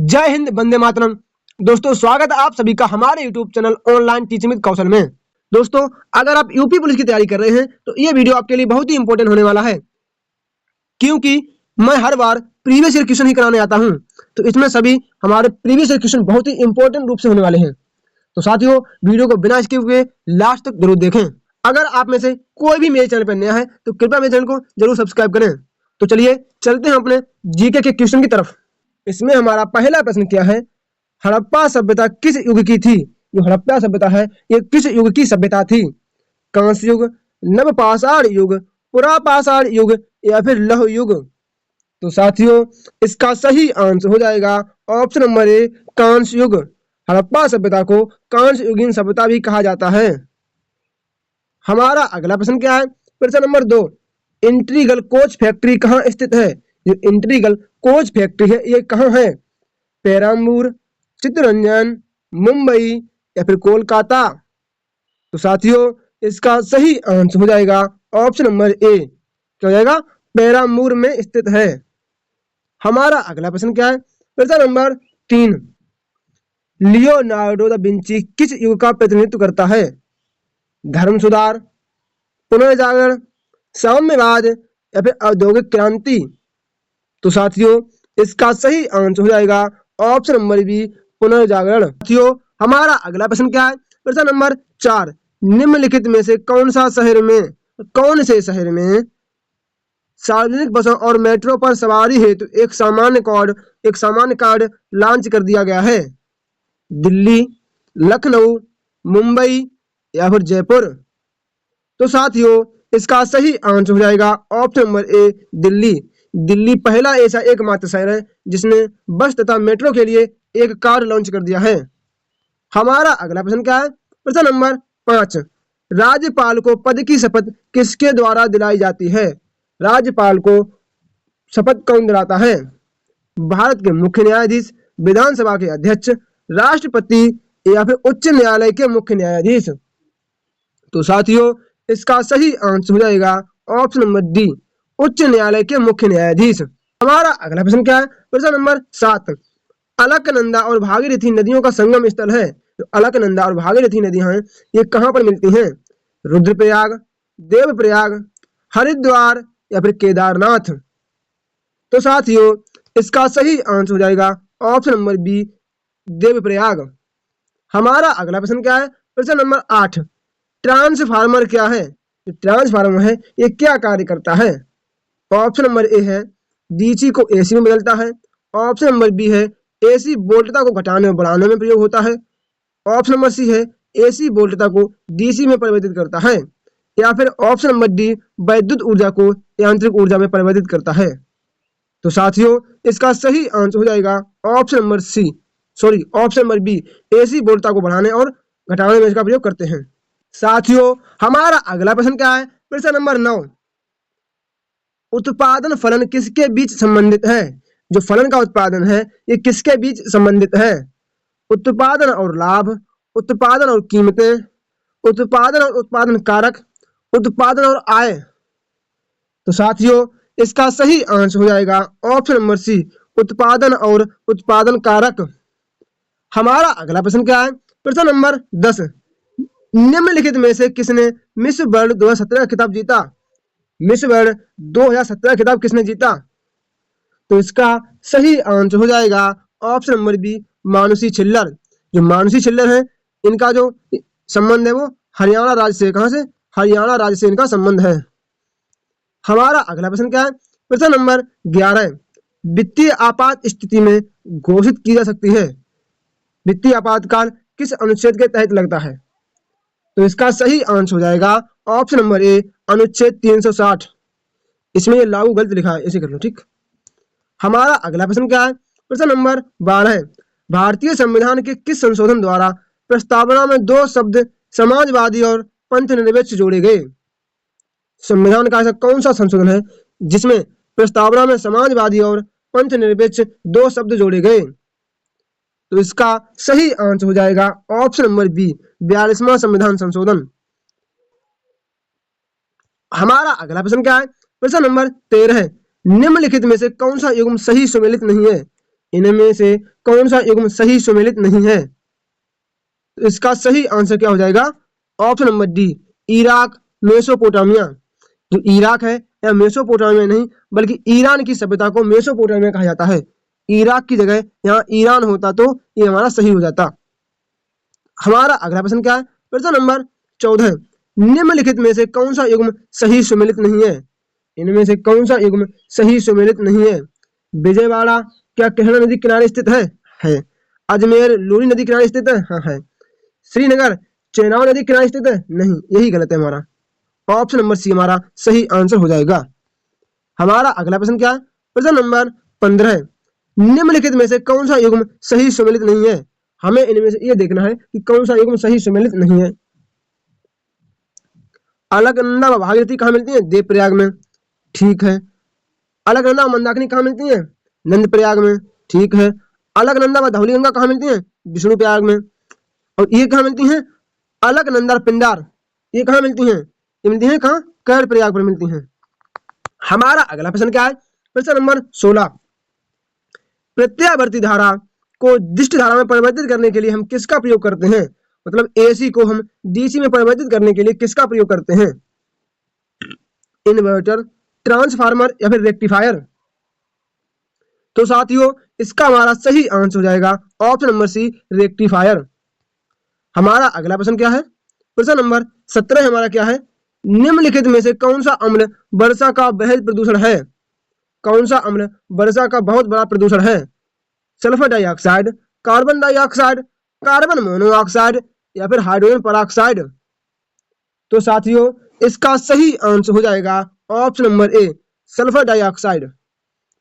जय हिंद, वंदे मातरम। दोस्तों, स्वागत है आप सभी का हमारे YouTube channel online teaching with Kaushal में। दोस्तों, अगर आप यूपी पुलिस की तैयारी कर रहे हैं तो ये वीडियो आपके लिए बहुत ही इंपॉर्टेंट होने वाला है, क्योंकि मैं हर बार प्रीवियस ईयर क्वेश्चन ही कराने आता हूं। तो इसमें सभी हमारे प्रीवियस ईयर क्वेश्चन बहुत ही इंपॉर्टेंट रूप से होने वाले हैं। तो साथियों, वीडियो को बिना स्किप हुए लास्ट तक जरूर देखें। अगर आप में से कोई भी मेरे चैनल पर नया है तो कृपया मेरे चैनल को जरूर सब्सक्राइब करें। तो चलिए चलते हैं अपने जीके के क्वेश्चन की तरफ। इसमें हमारा पहला प्रश्न क्या है? हड़प्पा सभ्यता किस युग की थी? जो हड़प्पा सभ्यता है ये किस युग की सभ्यता थी? कांस्य युग, नवपाषाण युग, पुरापाषाण युग या फिर लौह युग? तो साथियों, इसका सही आंसर हो जाएगा ऑप्शन नंबर ए, कांस्य युग। हड़प्पा सभ्यता को कांस्य युगीन सभ्यता भी कहा जाता है। हमारा अगला प्रश्न क्या है? प्रश्न नंबर 2, इंटीग्रल कोच फैक्ट्री कहाँ स्थित है? जो इंटीग्रल कोच फैक्ट्री है ये कहाँ है? पेराम्बूर, चित्तरंजन, मुंबई या फिर कोलकाता? तो साथियों, इसका सही आंसर हो जाएगा ऑप्शन नंबर ए, क्या हो जाएगा? पेराम्बूर में स्थित है। हमारा अगला प्रश्न क्या है? प्रश्न नंबर 3, लियोनार्डो दा विंची किस युग का प्रतिनिधित्व करता है? धर्म सुधार, पुनर्जागरण, साम्यवाद या फिर औद्योगिक क्रांति? तो साथियों, इसका सही आंसर हो जाएगा ऑप्शन नंबर बी, पुनर्जागरण। साथियों, हमारा अगला प्रश्न क्या है? प्रश्न नंबर 4, निम्नलिखित में से कौन से शहर में सार्वजनिक बसों और मेट्रो पर सवारी हेतु एक सामान्य कार्ड लॉन्च कर दिया गया है? दिल्ली, लखनऊ, मुंबई या फिर जयपुर? तो साथियों, इसका सही आंसर हो जाएगा option number A, Delhi. Delhi पहला ऐसा एकमात्र शहर है जिसने बस तथा मेट्रो के लिए एक कार्ड लॉन्च कर दिया है। हमारा अगला प्रश्न क्या है? प्रश्न नंबर 5, राज्यपाल को पद की शपथ किसके द्वारा दिलाई जाती है? राज्यपाल को शपथ कौन दिलाता है? भारत के मुख्य न्यायाधीश, विधानसभा के अध्यक्ष, राष्ट्रपति या फिर उच्च न्यायालय के मुख्य न्यायाधीश? तो साथियों, इसका सही आंसर हो जाएगा ऑप्शन नंबर डी, उच्च न्यायालय के मुख्य न्यायाधीश। हमारा अगला प्रश्न क्या है? प्रश्न नंबर 7, अलकनंदा और भागीरथी नदियों का संगम स्थल है। तो अलकनंदा और भागीरथी नदियां हैं ये कहाँ पर मिलती हैं? रुद्रप्रयाग, देवप्रयाग, हरिद्वार या फिर केदारनाथ? तो साथियों, इसका सही आंसर हो जाएगा ऑप्शन नंबर बी, देवप्रयाग। हमारा अगला प्रश्न क्या है? प्रश्न नंबर 8, ट्रांसफार्मर क्या है? ट्रांसफार्मर है ये क्या कार्य करता है? ऑप्शन नंबर ए है डीसी को एसी में बदलता है। ऑप्शन नंबर बी है एसी वोल्टता को घटाने और बढ़ाने में प्रयोग होता है। ऑप्शन नंबर सी है एसी वोल्टता को डीसी में परिवर्तित करता है। या फिर ऑप्शन नंबर डी, वैद्युत ऊर्जा को यांत्रिक ऊर्जा में परिवर्तित करता है। तो साथियों, इसका सही आंसर हो जाएगा ऑप्शन नंबर बी, एसी वोल्टता को बढ़ाने और घटाने में इसका प्रयोग करते हैं। साथियों, हमारा अगला प्रश्न क्या है? प्रश्न नंबर 9, उत्पादन फलन किसके बीच संबंधित है? जो फलन का उत्पादन है ये किसके बीच संबंधित है? उत्पादन और लाभ, उत्पादन और कीमतें, उत्पादन और उत्पादन कारक, उत्पादन और आय? तो साथियों, इसका सही आंसर हो जाएगा ऑप्शन नंबर सी, उत्पादन और उत्पादन कारक। हमारा अगला प्रश्न क्या है? प्रश्न नंबर 10, निम्नलिखित में से किसने मिस वर्ल्ड 2017 खिताब जीता? मिस वर्ल्ड 2017 खिताब किसने जीता? तो इसका सही आंसर हो जाएगा option number B, Manushi Chhillar. जो मानुषी छिल्लर है इनका जो संबंध है वो हरियाणा राज्य से, कहां से? हरियाणा राज्य से इनका संबंध है। हमारा अगला प्रश्न क्या है? प्रश्न नंबर 11, वित्तीय आपात स्थिति में घोषित की जा सकती है। वित्तीय आपातकाल किस अनुच्छेद के तहत लगता है? तो इसका सही आंसर हो जाएगा ऑप्शन नंबर ए, अनुच्छेद 360। इसमें ये लागू गलत लिखा है, इसे कर लो, ठीक। हमारा अगला प्रश्न क्या है? प्रश्न नंबर 12, भारतीय संविधान के किस संशोधन द्वारा प्रस्तावना में दो शब्द समाजवादी और पंथनिरपेक्ष जोड़े गए? संविधान का ऐसा कौन सा संशोधन है जिसमें प्रस्तावना में समाजवादी और पंथनिरपेक्ष दो शब्द जोड़े गए? तो इसका सही आंसर हो जाएगा ऑप्शन नंबर बी, 42वां संविधान संशोधन। हमारा अगला प्रश्न क्या है? प्रश्न नंबर 13, निम्नलिखित में से कौन सा युग्म सही सुमेलित नहीं है? इनमें से कौन सा युग्म सही सुमेलित नहीं है? तो इसका सही आंसर क्या हो जाएगा? Option number D, Iraq, Mesopotamia. जो इराक है या मेसोपोटामिया नहीं बल्कि ईरान की सभ्यता को मेसोपोटामिया कहा जाता है। इराक की जगह यहाँ ईरान होता तो ये हमारा सही हो जाता। हमारा अगला प्रश्न क्या है? प्रश्न नंबर 14, निम्नलिखित में से कौन सा युग्म सही सुमेलित नहीं है? इनमें से कौन सा युग्म सही सुमेलित नहीं है? विजयवाड़ा क्या कृष्णा नदी किनारे स्थित है। अजमेर लूनी नदी किनारे स्थित है? हाँ है। श्रीनगर चेनाब नदी किनारे स्थित है? नहीं, यही गलत है हमारा। ऑप्शन नंबर सी हमारा सही आंसर हो जाएगा। हमारा अगला प्रश्न क्या है? प्रश्न नंबर 15, निम्नलिखित में से कौन सा युग्म सही सुमेलित नहीं है? हमें इनमें से ये देखना है कि कौन सा युग्म सही सुमेलित नहीं है। अलकनंदा व भागीरथी कहाँ मिलती है? देवप्रयाग में। ठीक है। अलकनंदा व मंदाकिनी कहाँ मिलती है? नंद प्रयाग में। ठीक है। अलकनंदा व धौलीगंगा कहाँ मिलती है? विष्णु प्रयाग में। और ये कहाँ मिलती हैं? अलकनंदा पिंडार, ये कहाँ मिलती हैं? ये मिलती हैं कहाँ? कर्ण प्रयाग पर मिलती हैं। हमारा अगला प्रश्न क्या है? प्रश्न नंबर 16, प्रत्यावर्ती धारा को दिष्ट धारा में परिवर्तित करने के लिए हम किसका प्रयोग करते हैं? मतलब एसी को हम डीसी में परिवर्तित करने के लिए किसका प्रयोग करते हैं? इन्वर्टर, ट्रांसफार्मर या फिर रेक्टिफायर। तो साथियों इसका हमारा सही आंसर हो जाएगा ऑप्शन नंबर सी, रेक्टिफायर। हमारा अगला प्रश्न क्या है? प्रश्न नंबर 17 हमारा क्या है? निम्नलिखित में से कौन सा अम्ल वर्षा का वृहद प्रदूषण है? कौन सा अम्ल वर्षा का बहुत बड़ा प्रदूषण है? Sulphur dioxide, carbon dioxide, carbon monoxide या फिर हाइड्रोजन पेरोक्साइड। तो साथियों इसका सही आंसर हो जाएगा option number A, sulphur dioxide.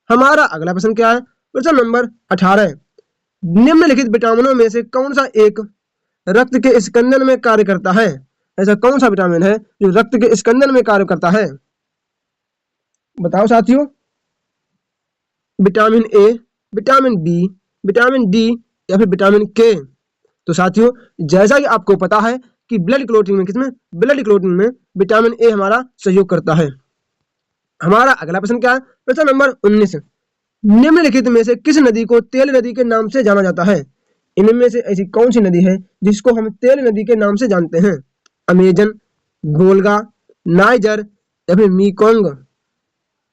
हमारा अगला प्रश्न क्या है? प्रश्न नंबर 18, निम्नलिखित विटामिनों में से कौन सा एक रक्त के स्कंदन में कार्य करता है? ऐसा कौन सा विटामिन है जो रक्त के स्कंदन में कार्य करता है? बताओ साथियों। Vitamin A, vitamin B, vitamin D या फिर विटामिन के। तो साथियों जैसा कि आपको पता है कि ब्लड क्लोटिंग में किसमें? ब्लड क्लोटिंग में विटामिन ए हमारा सहयोग करता है। हमारा अगला प्रश्न क्या है? प्रश्न नंबर 19, निम्नलिखित में से किस नदी को तेल नदी के नाम से जाना जाता है? इनमें से ऐसी कौन सी नदी है जिसको हम तेल नदी के नाम से जानते हैं? अमेजन, गोलगा, नाइजर या फिर मीकोंग।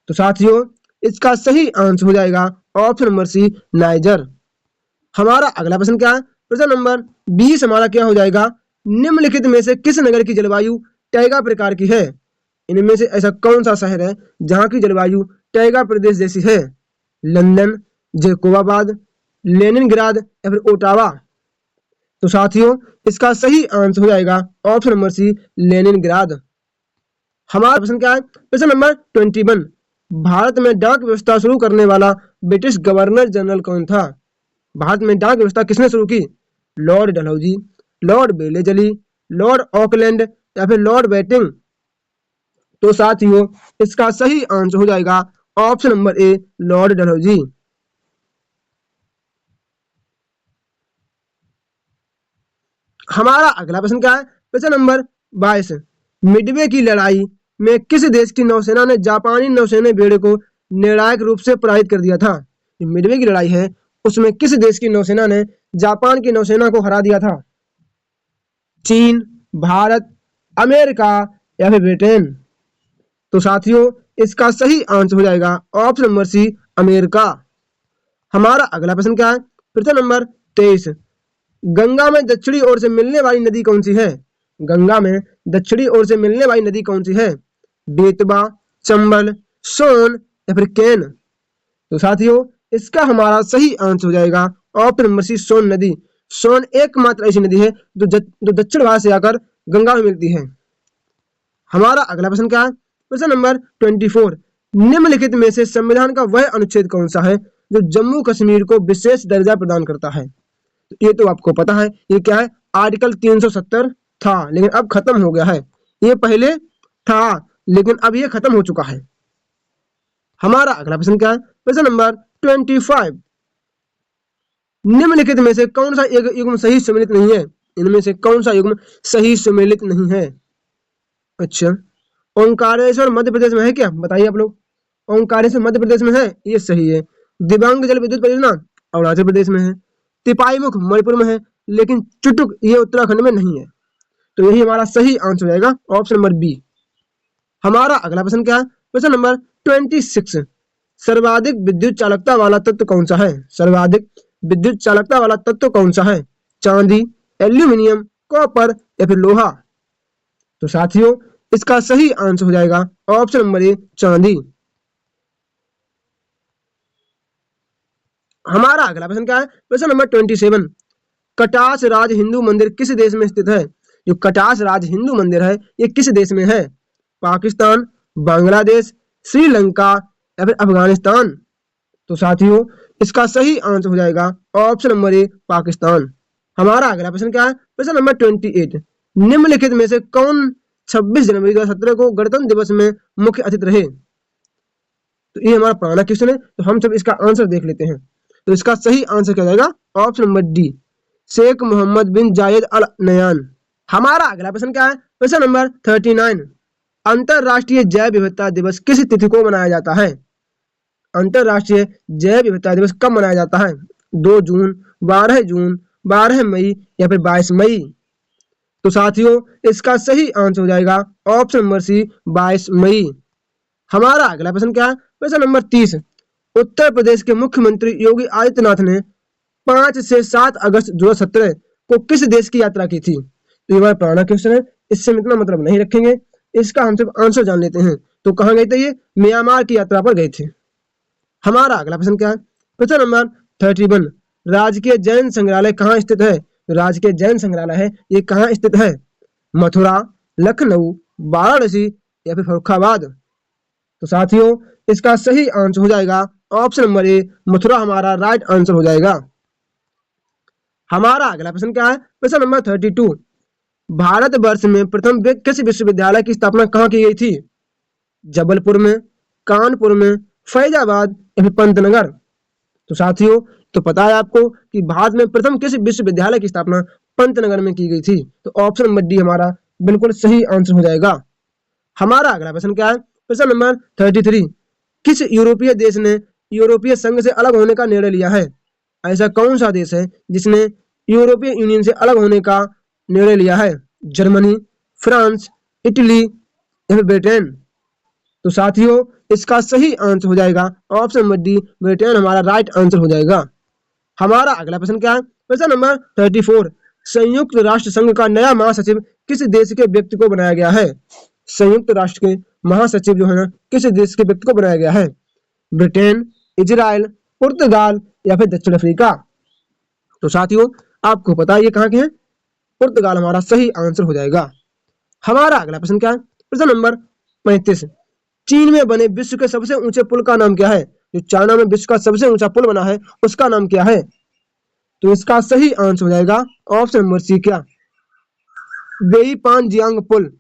तो साथियों इसका सही आंसर हो जाएगा ऑप्शन नंबर सी, नाइजर। हमारा अगला प्रश्न क्या है? प्रश्न नंबर 20 हमारा क्या हो जाएगा? निम्नलिखित में से किस नगर की जलवायु टैगा प्रकार की है? इनमें से ऐसा कौन सा शहर है जहां की जलवायु टैगा प्रदेश जैसी है? लंदन, जैकोबाबाद, लेनिनग्राद या फिर ओटावा। तो साथियों इसका सही आंसर हो जाएगा ऑप्शन नंबर सी, लेनिनग्राद। हमारा प्रश्न क्या है? प्रश्न नंबर 21, भारत में डाक व्यवस्था शुरू करने वाला ब्रिटिश गवर्नर जनरल कौन था? भारत में डाक व्यवस्था किसने शुरू की? लॉर्ड डलहौजी, लॉर्ड बेलेजली, लॉर्ड ऑकलैंड या फिर लॉर्ड बैटिंग। तो साथियों इसका सही आंसर हो जाएगा option number A, Lord Dalhousie. हमारा अगला प्रश्न क्या है? प्रश्न नंबर 22, मिडवे की लड़ाई में किस देश की नौसेना ने जापानी नौसेना बेड़े को निर्णायक रूप से पराजित कर दिया था? मिडवे की लड़ाई है उसमें किस देश की नौसेना ने जापान की नौसेना को हरा दिया था? चीन, भारत, अमेरिका या फिर ब्रिटेन। तो साथियों इसका सही आंसर हो जाएगा ऑप्शन नंबर सी, अमेरिका। हमारा अगला प्रश्न क्या है? प्रश्न नंबर 23, गंगा में दक्षिणी ओर से मिलने वाली नदी कौन सी है? गंगा में दक्षिणी ओर से मिलने वाली नदी कौन सी है? बेतवा, चंबल, सोन या फिर केन। तो साथियों इसका हमारा सही आंसर हो जाएगा ऑप्शन नंबर सी, सोन नदी। सोन एकमात्र ऐसी नदी है जो दक्षिण भारत से आकर गंगा में मिलती है। हमारा अगला प्रश्न क्या है? प्रश्न नंबर 24, निम्नलिखित में से संविधान का वह अनुच्छेद कौन सा है जो जम्मू कश्मीर को विशेष दर्जा प्रदान करता है? ये तो आपको पता है, ये क्या है? आर्टिकल 370 था लेकिन अब खत्म हो गया है। ये पहले था लेकिन अब ये खत्म हो चुका है। हमारा अगला प्रश्न क्या है? प्रश्न नंबर 25, निम्नलिखित में से कौन सा एक युग्म सही सुमेलित नहीं है? इनमें से कौन सा युग्म सही सुमेलित नहीं है? अच्छा, ओंकारेश्वर मध्य प्रदेश में है क्या? बताइए आप लोग। ओंकारेश्वर मध्य प्रदेश में है, ये सही है। दिबांग जल विद्युत परियोजना अरुणाचल प्रदेश में है, तिपाईमुख मणिपुर में है, लेकिन चुटुक ये उत्तराखंड में नहीं है। तो यही हमारा सही आंसर हो जाएगा ऑप्शन नंबर बी। हमारा अगला प्रश्न क्या है? प्रश्न नंबर 26, सर्वाधिक विद्युत चालकता वाला तत्व कौन सा है? सर्वाधिक विद्युत चालकता वाला तत्व कौन सा है? चांदी, एल्यूमिनियम, कॉपर या फिर लोहा? तो साथियों इसका सही आंसर हो जाएगा ऑप्शन नंबर ए, चांदी। हमारा अगला प्रश्न क्या है? प्रश्न नंबर 27, कटास राज हिंदू मंदिर किस देश में स्थित है? जो कटास राज हिंदू मंदिर है ये किस देश में है? पाकिस्तान, बांग्लादेश, श्रीलंका या फिर अफगानिस्तान? तो साथियों इसका सही आंसर हो जाएगा ऑप्शन नंबर ए, पाकिस्तान। हमारा अगला प्रश्न क्या है? प्रश्न नंबर 28, निम्नलिखित में से कौन 26 जनवरी 2017 को गणतंत्र दिवस में मुख्य अतिथि रहे? तो ये हमारा पुराना क्वेश्चन है, तो हम सब इसका आंसर देख लेते हैं। तो इसका सही आंसर क्या जाएगा? Option number D, Sheikh Mohammed bin Zayed Al नयान। हमारा अगला प्रश्न क्या है? प्रश्न नंबर 39, अंतरराष्ट्रीय जैव विविधता दिवस किस तिथि को मनाया जाता है? अंतरराष्ट्रीय जैव विविधता दिवस कब मनाया जाता है? 2 जून, 12 जून, 12 मई या फिर 22 मई? तो साथियों इसका सही आंसर हो जाएगा ऑप्शन नंबर सी, 22 मई। हमारा अगला प्रश्न क्या है? प्रश्न नंबर 30, उत्तर प्रदेश के मुख्यमंत्री योगी आदित्यनाथ ने 5 से 7 अगस्त 2017 को किस देश की यात्रा की थी? तो ये हमारा पुराना क्वेश्चन है, इससे हम इतना मतलब नहीं रखेंगे, इसका हम सिर्फ आंसर जान लेते हैं। तो कहाँ गए थे? ये म्यांमार की यात्रा पर गए थे। हमारा अगला प्रश्न क्या है? प्रश्न नंबर 31, राजकीय जैन संग्रहालय कहाँ स्थित है? राजकीय जैन संग्रहालय है ये कहाँ स्थित है? मथुरा, लखनऊ, वाराणसी या फिर फर्रुखाबाद? तो साथियों इसका सही आंसर हो जाएगा ऑप्शन नंबर ए, मथुरा हमारा राइट आंसर हो जाएगा। हमारा अगला प्रश्न क्या है? प्रश्न नंबर 32, भारतवर्ष में प्रथम किस विश्वविद्यालय की स्थापना कहाँ की गई थी? जबलपुर में, कानपुर में, फैजाबाद या फिर पंतनगर? तो साथियों तो पता है आपको कि भारत में प्रथम किस विश्वविद्यालय की स्थापना पंतनगर में की गई थी? तो ऑप्शन नंबर डी हमारा बिल्कुल सही आंसर हो जाएगा। हमारा अगला प्रश्न क्या है? प्रश्न नंबर 33, किस यूरोपीय देश ने यूरोपीय संघ से अलग होने का निर्णय लिया है? ऐसा कौन सा देश है जिसने यूरोपीय यूनियन से अलग होने का निर्णय लिया है? जर्मनी, फ्रांस, इटली या फिर ब्रिटेन? तो साथियों इसका सही आंसर हो जाएगा ऑप्शन नंबर डी, ब्रिटेन हमारा राइट आंसर हो जाएगा। हमारा अगला प्रश्न क्या है? प्रश्न नंबर 34, संयुक्त राष्ट्र संघ का नया महासचिव किस देश के व्यक्ति को बनाया गया है? संयुक्त राष्ट्र के महासचिव जो है ना किस देश के व्यक्ति को बनाया गया है? ब्रिटेन, इजराइल, पुर्तगाल या फिर दक्षिण अफ्रीका? तो साथियों आपको पता है ये कहाँ के हैं? पुर्तगाल हमारा सही आंसर हो जाएगा। हमारा अगला प्रश्न क्या है? प्रश्न नंबर 35, चीन में बने विश्व के सबसे ऊंचे पुल का नाम क्या है? जो चाइना में विश्व का सबसे ऊंचा पुल बना है उसका नाम क्या है? तो इसका सही आंसर हो जाएगा ऑप्शन नंबर सी, क्या? वेईपानजियांग पुल।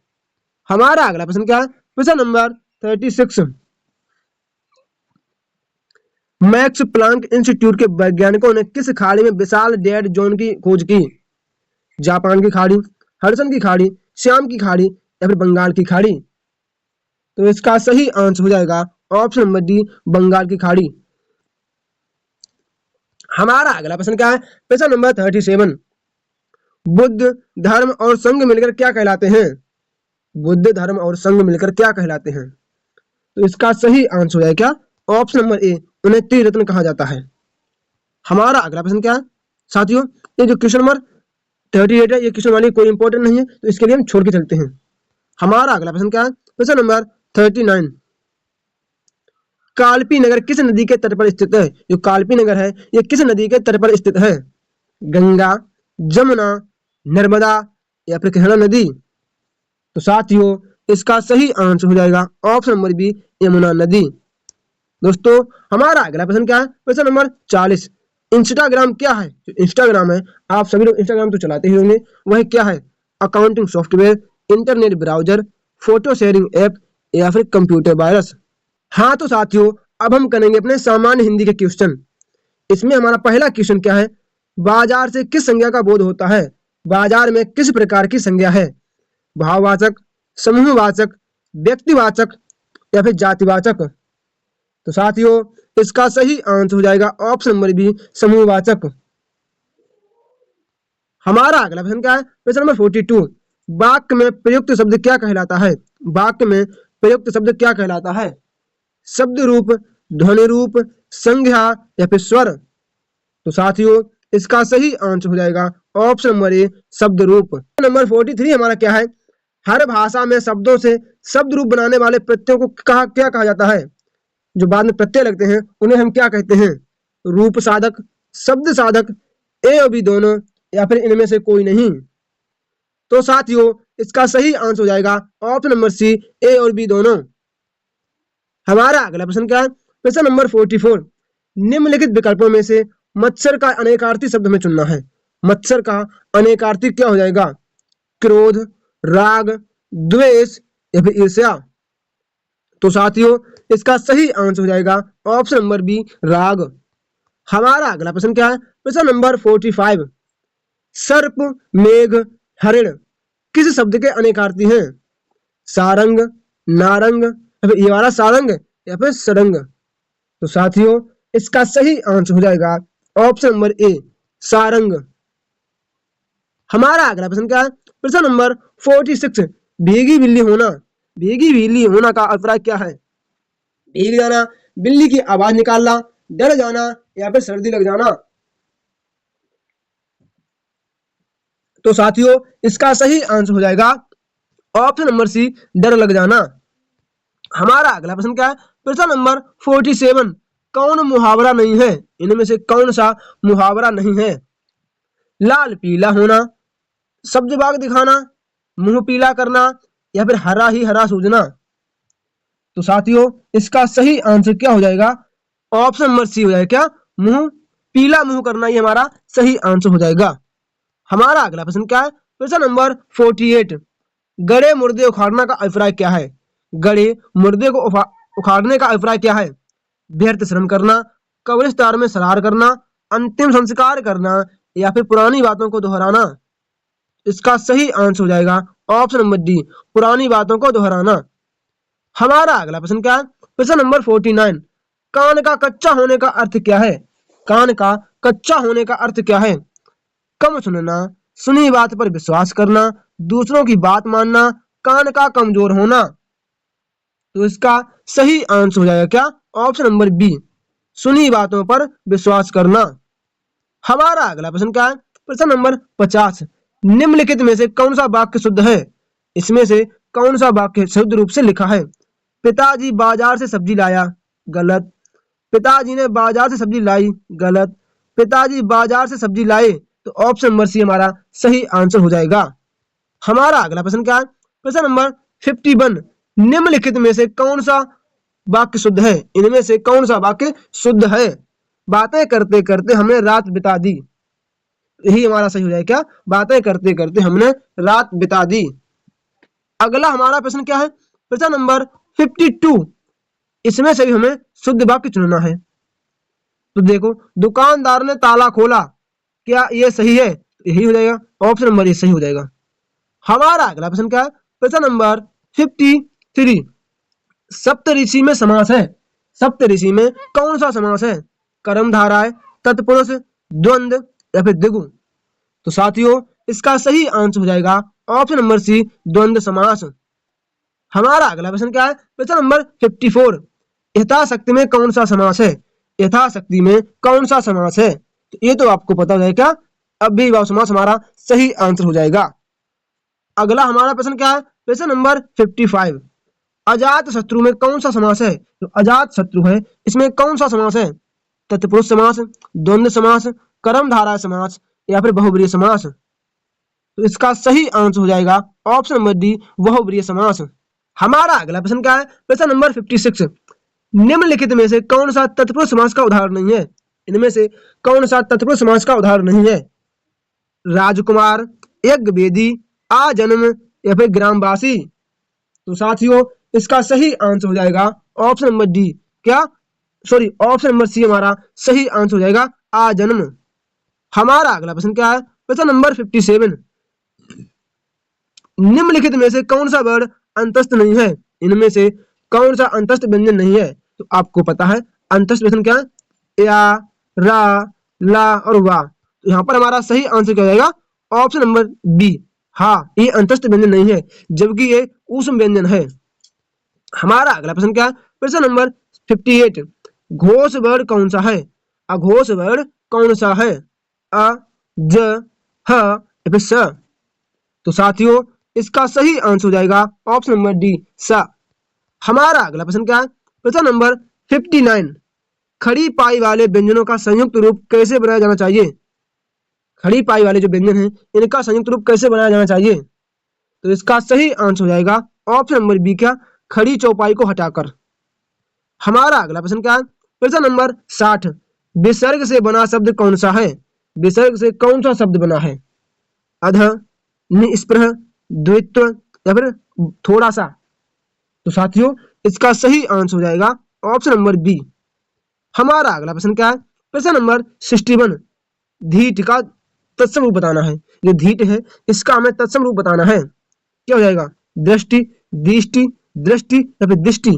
हमारा अगला प्रश्न क्या है? प्रश्न नंबर 36, मैक्स प्लांक इंस्टीट्यूट के वैज्ञानिकों ने किस खाड़ी में विशाल डेड जोन की खोज की? जापान की खाड़ी, हडसन की खाड़ी, श्याम की खाड़ी या फिर बंगाल की खाड़ी? तो इसका सही आंसर हो जाएगा ऑप्शन नंबर डी, बंगाल की खाड़ी। हमारा अगला प्रश्न क्या है? प्रश्न नंबर 37, बुद्ध धर्म और संघ मिलकर क्या कहलाते हैं? बुद्ध धर्म और संघ मिलकर क्या कहलाते हैं? तो इसका सही आंसर हो जाएगा क्या? ऑप्शन नंबर ए, उन्हें त्रिरत्न कहा जाता है। हमारा अगला प्रश्न क्या है? साथियों ये जो क्वेश्चन नंबर 38 है ये क्वेश्चन वाली कोई इंपॉर्टेंट नहीं है, तो इसके लिए हम छोड़ के चलते हैं। हमारा अगला प्रश्न क्या है? प्रश्न नंबर 39, कालपी नगर किस नदी के तट पर स्थित है? जो कालपी नगर है ये किस नदी के तट पर स्थित है? गंगा, जमुना, नर्मदा या फिर कृष्णा नदी? तो साथियों इसका सही आंसर हो जाएगा ऑप्शन नंबर बी, यमुना नदी। दोस्तों हमारा अगला प्रश्न क्या है? प्रश्न नंबर 40, इंस्टाग्राम क्या है? जो इंस्टाग्राम है आप सभी लोग इंस्टाग्राम तो चलाते ही होंगे, वह क्या है? Accounting software, internet browser, photo sharing app या फिर कंप्यूटर वायरस? हाँ तो साथियों अब हम करेंगे अपने सामान्य हिंदी के क्वेश्चन। इसमें हमारा पहला क्वेश्चन क्या है? बाजार से किस संज्ञा का बोध होता है? बाजार में किस प्रकार की संज्ञा है? भाववाचक, समूहवाचक, व्यक्तिवाचक या फिर जातिवाचक? तो साथियों इसका सही आंसर हो जाएगा ऑप्शन नंबर बी, समूहवाचक। हमारा अगला प्रश्न क्या है? प्रश्न नंबर 42, वाक्य में प्रयुक्त शब्द क्या कहलाता है? वाक्य में प्रयुक्त शब्द क्या कहलाता है? शब्द रूप, ध्वनि रूप, संज्ञा या फिर स्वर? तो साथियों इसका सही आंसर हो जाएगा ऑप्शन नंबर ए, शब्द रूप। नंबर 43 हमारा क्या है? हर भाषा में शब्दों से शब्द रूप बनाने वाले प्रत्ययों को क्या कहा जाता है? जो बाद में प्रत्यय लगते हैं उन्हें हम क्या कहते हैं? रूप साधक, शब्द साधक, ए और बी दोनों, या फिर इनमें से कोई नहीं। तो साथियों इसका सही आंसर हो जाएगा ऑप्शन नंबर सी, ए और बी दोनों। हमारा अगला प्रश्न क्या है? प्रश्न नंबर 44, निम्नलिखित विकल्पों में से मत्सर का अनेकार्थी शब्द हमें चुनना है। मत्सर का अनेकार्थी क्या हो जाएगा? क्रोध, राग, द्वेष या फिर ईर्ष्या? तो साथियों इसका सही आंसर हो जाएगा ऑप्शन नंबर बी, राग। हमारा अगला प्रश्न क्या है? प्रश्न नंबर 45, सर्प, मेघ, हरिण किस शब्द के अनेकार्थी हैं? सारंग, नारंग, या फिर ये वाला सारंग या फिर सरंग? तो साथियों इसका सही आंसर हो जाएगा ऑप्शन नंबर ए, सारंग। हमारा अगला प्रश्न क्या है? प्रश्न नंबर 46, भीगी बिल्ली होना। भीगी बिल्ली होना का अभिप्राय क्या है? भीग जाना, बिल्ली की आवाज निकालना, डर जाना या फिर सर्दी लग जाना? तो साथियों इसका सही आंसर हो जाएगा ऑप्शन नंबर सी, डर लग जाना। हमारा अगला प्रश्न क्या है? प्रश्न नंबर 47, कौन मुहावरा नहीं है? इनमें से कौन सा मुहावरा नहीं है? लाल पीला होना, सब्ज बाग दिखाना, मुंह पीला करना या फिर हरा ही हरा सूझना? तो साथियों इसका सही आंसर क्या हो जाएगा? ऑप्शन नंबर सी हो जाएगा क्या, मुंह पीला मुंह करना, ही हमारा सही आंसर हो जाएगा। हमारा अगला प्रश्न क्या है? प्रश्न नंबर 48, गड़े मुर्दे उखाड़ना का अभिप्राय क्या है? गड़े मुर्दे को उखाड़ने का अभिप्राय क्या है? व्यर्थ श्रम करना, कब्रिस्तान में सरार करना, अंतिम संस्कार करना या फिर पुरानी बातों को दोहराना? इसका सही आंसर हो जाएगा ऑप्शन नंबर डी, पुरानी बातों को दोहराना। हमारा अगला प्रश्न क्या है? प्रश्न नंबर 49, कान का कच्चा होने का अर्थ क्या है? कान का कच्चा होने का अर्थ क्या है? कम सुनना, सुनी बात पर विश्वास करना, दूसरों की बात मानना, कान का कमजोर होना? तो इसका सही आंसर हो जाएगा क्या, ऑप्शन नंबर बी, सुनी बातों पर विश्वास करना। हमारा अगला प्रश्न क्या है? प्रश्न नंबर 50, निम्नलिखित में से कौन सा वाक्य शुद्ध है? इसमें से कौन सा वाक्य शुद्ध रूप से लिखा है? पिताजी बाजार से सब्जी लाया, गलत। पिताजी ने बाजार से सब्जी लाई, गलत। पिताजी बाजार से सब्जी लाए, तो ऑप्शन नंबर सी हमारा सही आंसर हो जाएगा। हमारा अगला प्रश्न क्या है? प्रश्न नंबर 51, निम्नलिखित में से कौन सा वाक्य शुद्ध है? इनमें से कौन सा वाक्य शुद्ध है? बातें करते करते हमने रात बिता दी, यही हमारा सही हो जाएगा क्या, बातें करते करते हमने रात बिता दी। अगला हमारा प्रश्न क्या है? प्रश्न नंबर 52, इसमें से भी हमें शुद्ध वाक्य चुनना है। तो देखो, दुकानदार ने ताला खोला, क्या ये सही है? यही हो जाएगा ऑप्शन नंबर ए, सही हो जाएगा। हमारा अगला प्रश्न क्या है? प्रश्न नंबर 53, सप्तऋषि में समास है। सप्तऋषि में कौन सा समास है? कर्मधारय, तत्पुरुष, द्वंद्व या फिर द्विगु? तो साथियों इसका सही आंसर हो जाएगा ऑप्शन नंबर सी, द्वंद्व समास। हमारा अगला प्रश्न क्या है? प्रश्न नंबर 54, यथाशक्ति में कौन सा समास है? यथाशक्ति में कौन सा समास है? तो ये तो आपको पता हो जाएगा, अव्ययीभाव समास हमारा सही आंसर हो जाएगा। अगला हमारा प्रश्न क्या है? प्रश्न नंबर 55, अजात शत्रु में कौन सा समास है? तो अजात शत्रु है, इसमें कौन सा समास है? तत्पुरुष समास, द्वंद्व समास, कर्मधारय समास या फिर बहुब्रीहि समास? तो इसका सही आंसर हो जाएगा ऑप्शन नंबर डी, बहुब्रीहि समास। हमारा अगला प्रश्न क्या है? प्रश्न नंबर 56, निम्नलिखित में से कौन सा तत्पुरुष समास का उदाहरण नहीं है? इनमें से कौन सा तत्पुरुष समास का उदाहरण नहीं है? राजकुमार, यज्ञवेदी, आजन्म या फिर ग्रामवासी? तो साथियों इसका सही आंसर हो जाएगा ऑप्शन नंबर डी, क्या सॉरी ऑप्शन नंबर सी हमारा सही आंसर हो जाएगा, आजन्म। हमारा अगला प्रश्न क्या है? प्रश्न नंबर 57, निम्नलिखित में से कौन सा वर्ड अंतस्थ नहीं है? इनमें से कौन सा अंतस्थ व्यंजन नहीं है? तो आपको पता है अंतस्थ व्यंजन क्या है? या, रा, ला और वा। तो यहाँ पर हमारा सही आंसर क्या हो जाएगा? Option number B. हाँ, ये अंतस्थ व्यंजन नहीं है, जबकि ये ऊष्म व्यंजन है। हमारा अगला प्रश्न क्या है? प्रश्न नंबर 58। घोष वर्ण कौन सा है? अघोष वर्ण कौन सा है? अ, ज, ह या फिर स। तो साथियों, इसका सही आंसर हो जाएगा ऑप्शन नंबर डी, स। हमारा अगला प्रश्न क्या है? प्रश्न नंबर 59। खड़ी पाई वाले व्यंजनों का संयुक्त रूप कैसे बनाया जाना चाहिए? खड़ी पाई वाले जो व्यंजन हैं, इनका संयुक्त रूप कैसे बनाया जाना चाहिए? तो इसका सही आंसर हो जाएगा ऑप्शन नंबर बी, क्या? खड़ी चौपाई को हटाकर। हमारा अगला प्रश्न क्या है? प्रश्न नंबर 60। विसर्ग से बना शब्द कौन सा है? विसर्ग से कौन सा शब्द बना है? अध, निस्पृह, द्वित्व या फिर थोड़ा सा। तो साथियों, इसका सही आंसर हो जाएगा ऑप्शन नंबर बी। हमारा अगला प्रश्न क्या है? प्रश्न नंबर 61। धीट का तत्सम रूप बताना है। जो धीट है, इसका हमें तत्सम रूप बताना है। क्या हो जाएगा? दृष्टि, दृष्टि, दृष्टि या फिर दृष्टि।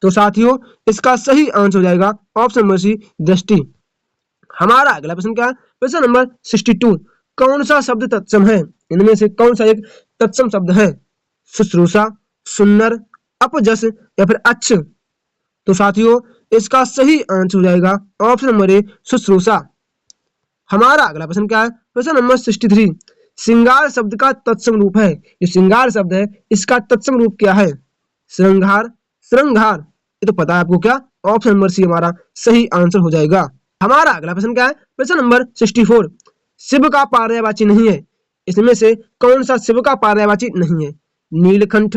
तो साथियों, इसका सही आंसर हो जाएगा ऑप्शन नंबर सी, दृष्टि। हमारा अगला प्रश्न क्या है? प्रश्न नंबर 62। कौन सा शब्द तत्सम है? इनमें से कौन सा एक तत्सम शब्द है? शुश्रूषा, सुन्नर, अपजस या फिर अच्छ। तो साथियों, इसका सही आंसर हो जाएगा ऑप्शन नंबर ए, शुश्रूषा। हमारा अगला प्रश्न क्या है? प्रश्न नंबर 63। श्रृंगार शब्द का तत्सम रूप है। जो श्रृंगार शब्द है, इसका तत्सम रूप क्या है? श्रृंगार, श्रृंगार। ये तो पता है आपको, क्या? ऑप्शन नंबर सी हमारा सही आंसर हो जाएगा। हमारा अगला प्रश्न क्या है? प्रश्न नंबर 64। शिव का पर्यायवाची नहीं है। इसमें से कौन सा शिव का पर्यायवाची नहीं है? नीलकंठ,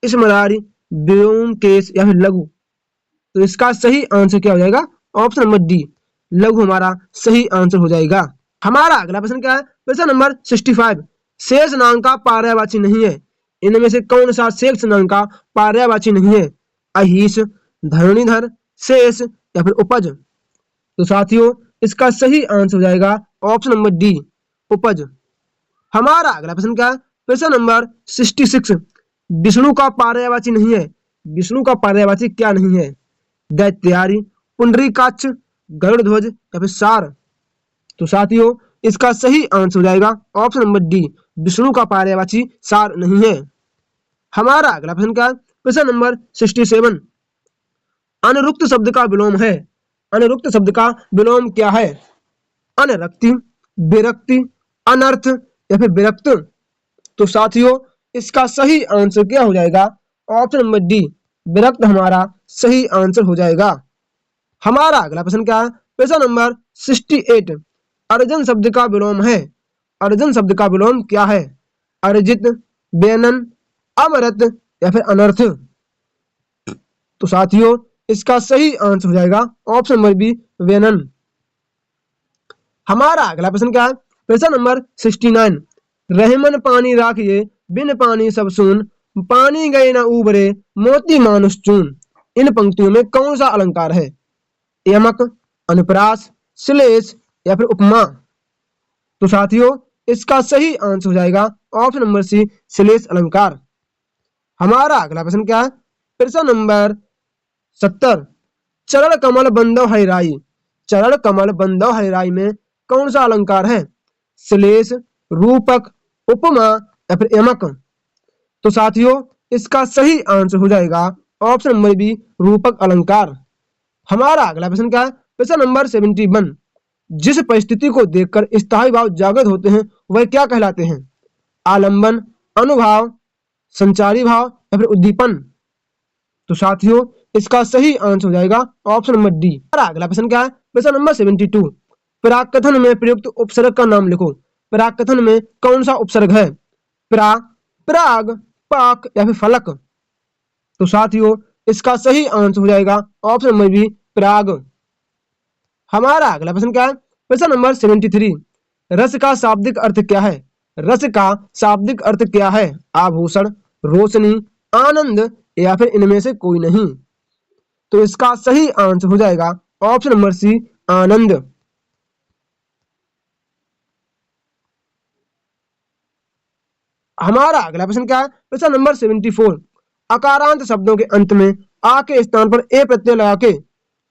स्मरारी, व्योमकेश या फिर लघु। तो इसका सही आंसर क्या हो जाएगा? ऑप्शन नंबर डी, लघु हमारा सही आंसर हो जाएगा। हमारा अगला प्रश्न क्या है? प्रश्न नंबर 65। शेष नाम का पर्यायवाची नहीं है। इनमें से कौन सा शेष नाम का पर्यायवाची नहीं है? अहिस, धरणीधर, शेष या फिर उपज। तो साथियों, इसका सही आंसर हो जाएगा ऑप्शन नंबर डी, उपज। हमारा अगला प्रश्न क्या है? प्रश्न नंबर 66। विष्णु का पर्यायवाची नहीं है। विष्णु का पर्यायवाची क्या नहीं है? दैत्यारी, पुंडरीकाक्ष, गरुड़ ध्वज या फिर सार। तो साथियों, इसका सही आंसर हो जाएगा ऑप्शन नंबर डी, विष्णु का पर्यायवाची सार नहीं है। हमारा अगला प्रश्न क्या है? प्रश्न नंबर 67। अनुरुक्त शब्द का विलोम है। अनुरुक्त शब्द का विलोम क्या है? अनरक्ति, विरक्ति, अनर्थ या फिर विरक्त। तो साथियों, इसका सही आंसर क्या हो जाएगा? ऑप्शन नंबर डी, विरक्त हमारा सही आंसर हो जाएगा। हमारा अगला प्रश्न क्या है? प्रश्न नंबर 68। अर्जन शब्द का विलोम है। अर्जन शब्द का विलोम क्या है? अर्जित, बेनन, अमरत या फिर अनर्थ। तो साथियों, इसका सही आंसर हो जाएगा ऑप्शन नंबर बी, वेनन। हमारा अगला प्रश्न क्या है? प्रश्न नंबर 69। रहमन पानी राखिए, बिन पानी सब सून, पानी गए न उबरे, मोती मानुष चून। इन पंक्तियों में कौन सा अलंकार है? यमक, अनुप्रास, श्लेष या फिर उपमा। तो साथियों, इसका सही आंसर हो जाएगा ऑप्शन नंबर सी, श्लेष अलंकार। हमारा अगला प्रश्न क्या है? प्रश्न नंबर 70। चरण कमल बंदव हरिराई। चरण कमल बंदव हरिराई में कौन सा अलंकार है? श्लेष, रूपक, उपमा या फिर यमक। तो साथियों, इसका सही आंसर हो जाएगा ऑप्शन नंबर बी, रूपक अलंकार। हमारा अगला प्रश्न क्या है? प्रश्न नंबर 71। जिस परिस्थिति को देखकर स्थायी भाव जागृत होते हैं, वह क्या कहलाते हैं? आलंबन, अनुभाव, संचारी भाव या फिर उद्दीपन। तो साथियों, इसका सही आंसर हो जाएगा ऑप्शन नंबर डी। हमारा अगला प्रश्न क्या है? प्रश्न नंबर 72। परागकथन में प्रयुक्त उपसर्ग का नाम लिखो। परागकथन में कौन सा उपसर्ग है? प्रा, पराग, पाक या फिर फलक। तो साथियों, इसका सही आंसर हो जाएगा ऑप्शन नंबर बी, पराग। हमारा अगला प्रश्न क्या है? प्रश्न नंबर 73। रस का शाब्दिक अर्थ क्या है? रस का शाब्दिक अर्थ क्या है? आभूषण, रोशनी, आनंद या फिर इनमें से कोई नहीं। तो इसका सही आंसर हो जाएगा ऑप्शन नंबर सी, आनंद। हमारा अगला प्रश्न क्या है? प्रश्न नंबर 74। अकारांत शब्दों के अंत में आ के स्थान पर ए प्रत्यय लगा के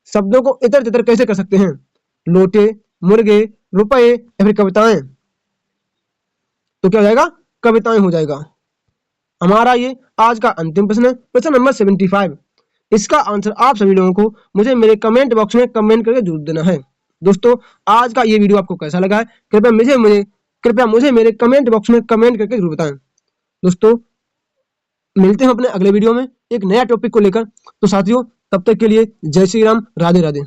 शब्दों को इतर तितर कैसे कर सकते हैं? लोटे, मुर्गे, रुपए या फिर कविताएं। तो क्या हो जाएगा? कविताएं हो जाएगा। हमारा ये आज का अंतिम प्रश्न है, प्रश्न नंबर 75। इसका आंसर आप सभी लोगों को मुझे मेरे कमेंट बॉक्स में कमेंट करके जरूर देना है। दोस्तों, आज का ये वीडियो आपको कैसा लगा है कृपया मुझे मेरे कमेंट बॉक्स में कमेंट करके जरूर बताएं। दोस्तों, मिलते हैं अपने अगले वीडियो में एक नया टॉपिक को लेकर। तो साथियों, तब तक के लिए जय श्री राम, राधे राधे।